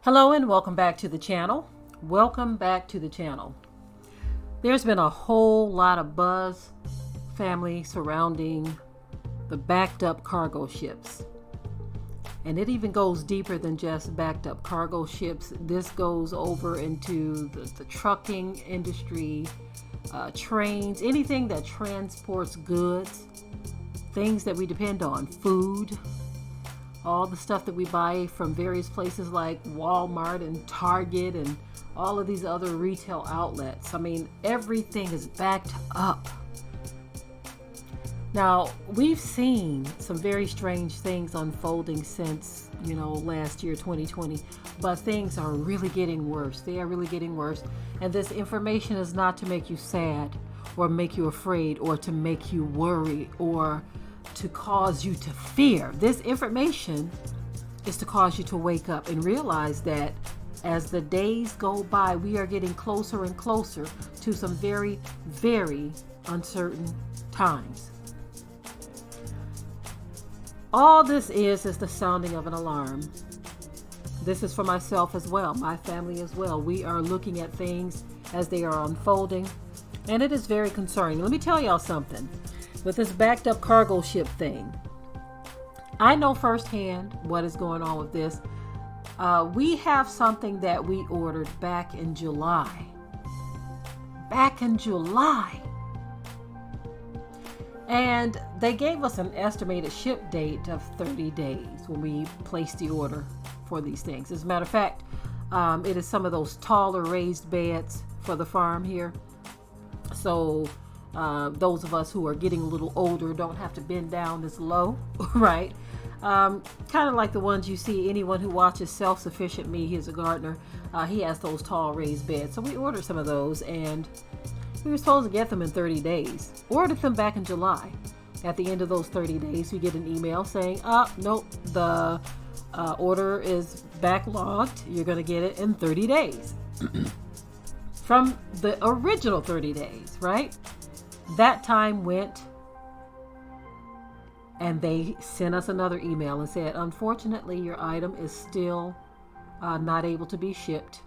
Hello and welcome back to the channel. Welcome back to the channel. There's been a whole lot of buzz, family, surrounding the backed up cargo ships. And it even goes deeper than just backed up cargo ships. This goes over into the trucking industry, trains, anything that transports goods, things that we depend on, food, all the stuff that we buy from various places like Walmart and Target and all of these other retail outlets. I mean, everything is backed up. Now, we've seen some very strange things unfolding since, last year, 2020, but things are really getting worse. They are really getting worse. And this information is not to make you sad or make you afraid or to make you worry or to cause you to fear. This information is to cause you to wake up and realize that as the days go by, we are getting closer and closer to some very, very uncertain times. All this is the sounding of an alarm. This is for myself as well, my family as well. We are looking at things as they are unfolding, and it is very concerning. Let me tell y'all something. With this backed up cargo ship thing, I know firsthand what is going on with this. We have something that we ordered back in July. And they gave us an estimated ship date of 30 days when we placed the order for these things. As a matter of fact, it is some of those taller raised beds for the farm here. So those of us who are getting a little older don't have to bend down this low, right? Kind of like the ones you see, anyone who watches Self-Sufficient Me, he's a gardener, he has those tall raised beds. So we ordered some of those, and we were supposed to get them in 30 days. Ordered them back in July. At the end of those 30 days, we get an email saying, nope, the order is backlogged. You're going to get it in 30 days. From the original 30 days, right? That time went, and they sent us another email and said, unfortunately, your item is still not able to be shipped.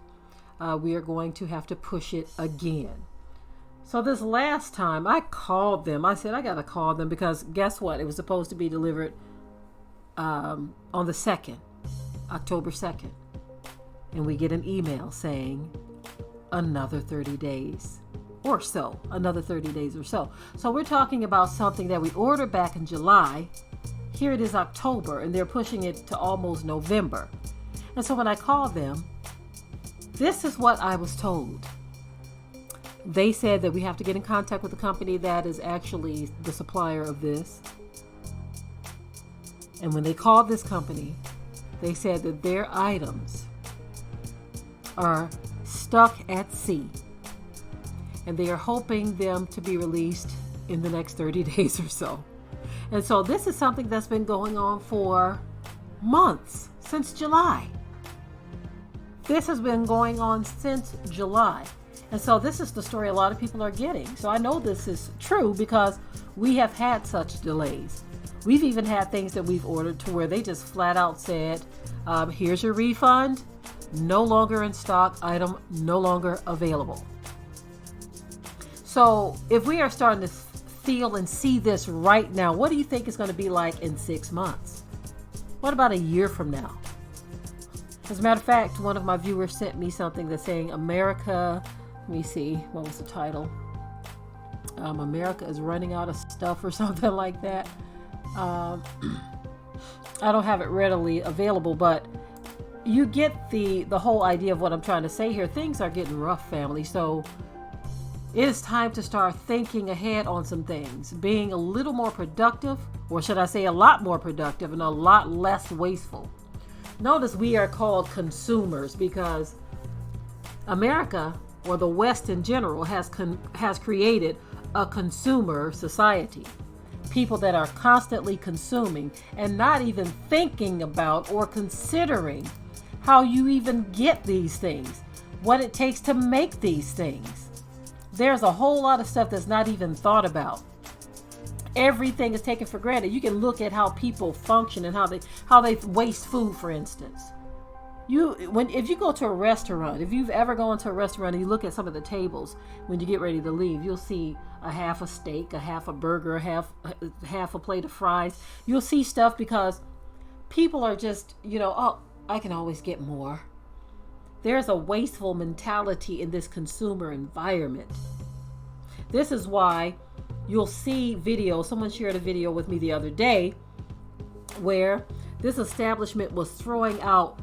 We are going to have to push it again. So this last time I called them, I said, I got to call them because guess what? It was supposed to be delivered on the 2nd, October 2nd. And we get an email saying another 30 days. Or so, another 30 days or so. So we're talking about something that we ordered back in July. Here it is October, and they're pushing it to almost November. And so when I called them, this is what I was told. They said that we have to get in contact with the company that is actually the supplier of this. And when they called this company, they said that their items are stuck at sea. And they are hoping them to be released in the next 30 days or so. And so this is something that's been going on for months, since July. This has been going on since July. And so this is the story a lot of people are getting. So I know this is true because we have had such delays. We've even had things that we've ordered to where they just flat out said, here's your refund, no longer in stock, item no longer available. So if we are starting to feel and see this right now, what do you think it's going to be like in 6 months? What about a year from now? As a matter of fact, one of my viewers sent me something that's saying America, let me see, what was the title? America is running out of stuff or something like that. I don't have it readily available, but you get the whole idea of what I'm trying to say here. Things are getting rough, family. So it is time to start thinking ahead on some things, being a little more productive, or should I say a lot more productive and a lot less wasteful. Notice we are called consumers because America, or the West in general, has created a consumer society. People that are constantly consuming and not even thinking about or considering how you even get these things, what it takes to make these things. There's a whole lot of stuff that's not even thought about. Everything is taken for granted. You can look at how people function and how they waste food, for instance. If you go to a restaurant, if you've ever gone to a restaurant and you look at some of the tables when you get ready to leave, you'll see a half a steak, a half a burger, half a plate of fries. You'll see stuff because people are just, oh, I can always get more. There's a wasteful mentality in this consumer environment. This is why you'll see videos. Someone shared a video with me the other day where this establishment was throwing out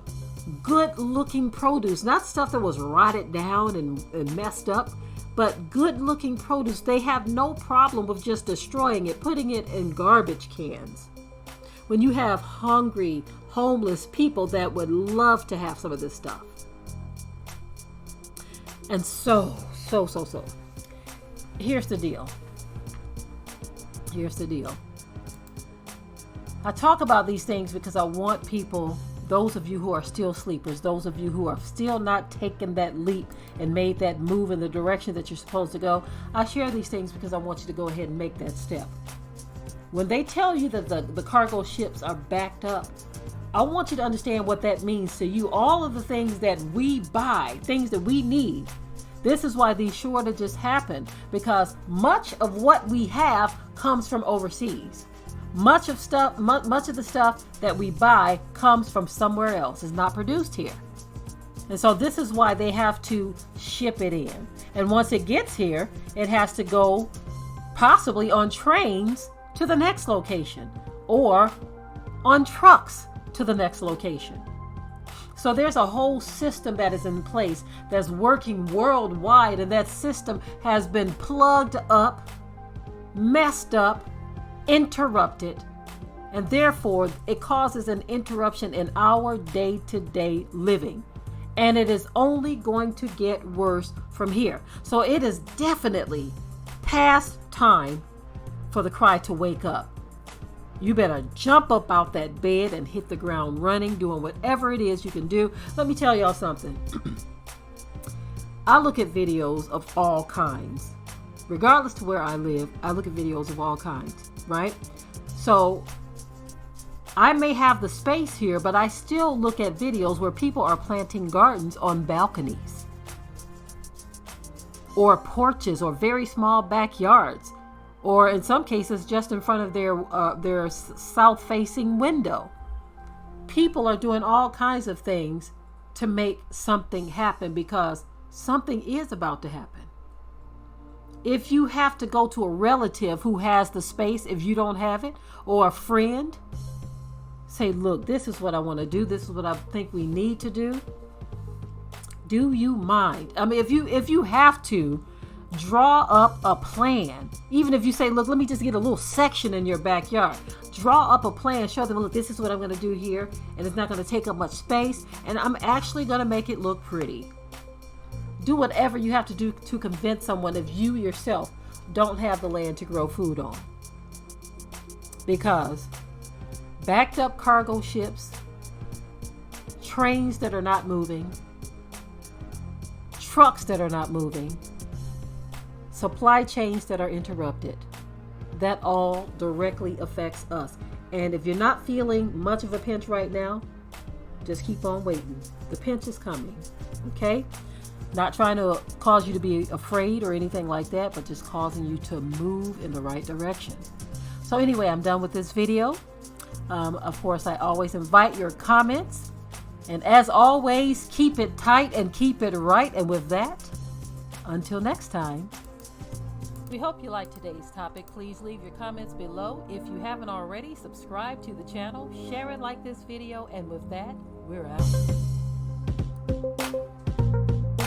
good looking produce, not stuff that was rotted down and messed up, but good looking produce. They have no problem with just destroying it, putting it in garbage cans. When you have hungry, homeless people that would love to have some of this stuff. And so. Here's the deal. I talk about these things because I want people, those of you who are still sleepers, those of you who are still not taking that leap and made that move in the direction that you're supposed to go, I share these things because I want you to go ahead and make that step. When they tell you that the cargo ships are backed up, I want you to understand what that means to you. All of the things that we buy, things that we need. This is why these shortages happen, because much of what we have comes from overseas. Much of the stuff that we buy comes from somewhere else. It's not produced here. And so this is why they have to ship it in. And once it gets here, it has to go possibly on trains to the next location or on trucks to the next location. So there's a whole system that is in place that's working worldwide, and that system has been plugged up, messed up, interrupted, and therefore it causes an interruption in our day-to-day living. And it is only going to get worse from here. So it is definitely past time for the cry to wake up. You better jump up out that bed and hit the ground running, doing whatever it is you can do. Let me tell y'all something. I look at videos of all kinds. Regardless to where I live, I look at videos of all kinds, right? So I may have the space here, but I still look at videos where people are planting gardens on balconies or porches or very small backyards, or in some cases just in front of their south-facing window. People are doing all kinds of things to make something happen, because something is about to happen. If you have to go to a relative who has the space, if you don't have it, or a friend, say, look, this is what I want to do. This is what I think we need to do. Do you mind? I mean, if you have to, draw up a plan. Even if you say, look, let me just get a little section in your backyard. Draw up a plan. Show them, look, this is what I'm going to do here. And it's not going to take up much space. And I'm actually going to make it look pretty. Do whatever you have to do to convince someone if you yourself don't have the land to grow food on. Because backed up cargo ships, trains that are not moving, trucks that are not moving, supply chains that are interrupted, that all directly affects us. And if you're not feeling much of a pinch right now, just keep on waiting. The pinch is coming, okay? Not trying to cause you to be afraid or anything like that, but just causing you to move in the right direction. So anyway, I'm done with this video. Of course, I always invite your comments. And as always, keep it tight and keep it right. And with that, until next time. We hope you liked today's topic. Please leave your comments below. If you haven't already, subscribe to the channel, share it like this video, and with that, we're out.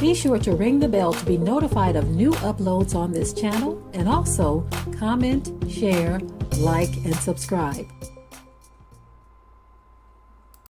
Be sure to ring the bell to be notified of new uploads on this channel, and also comment, share, like, and subscribe.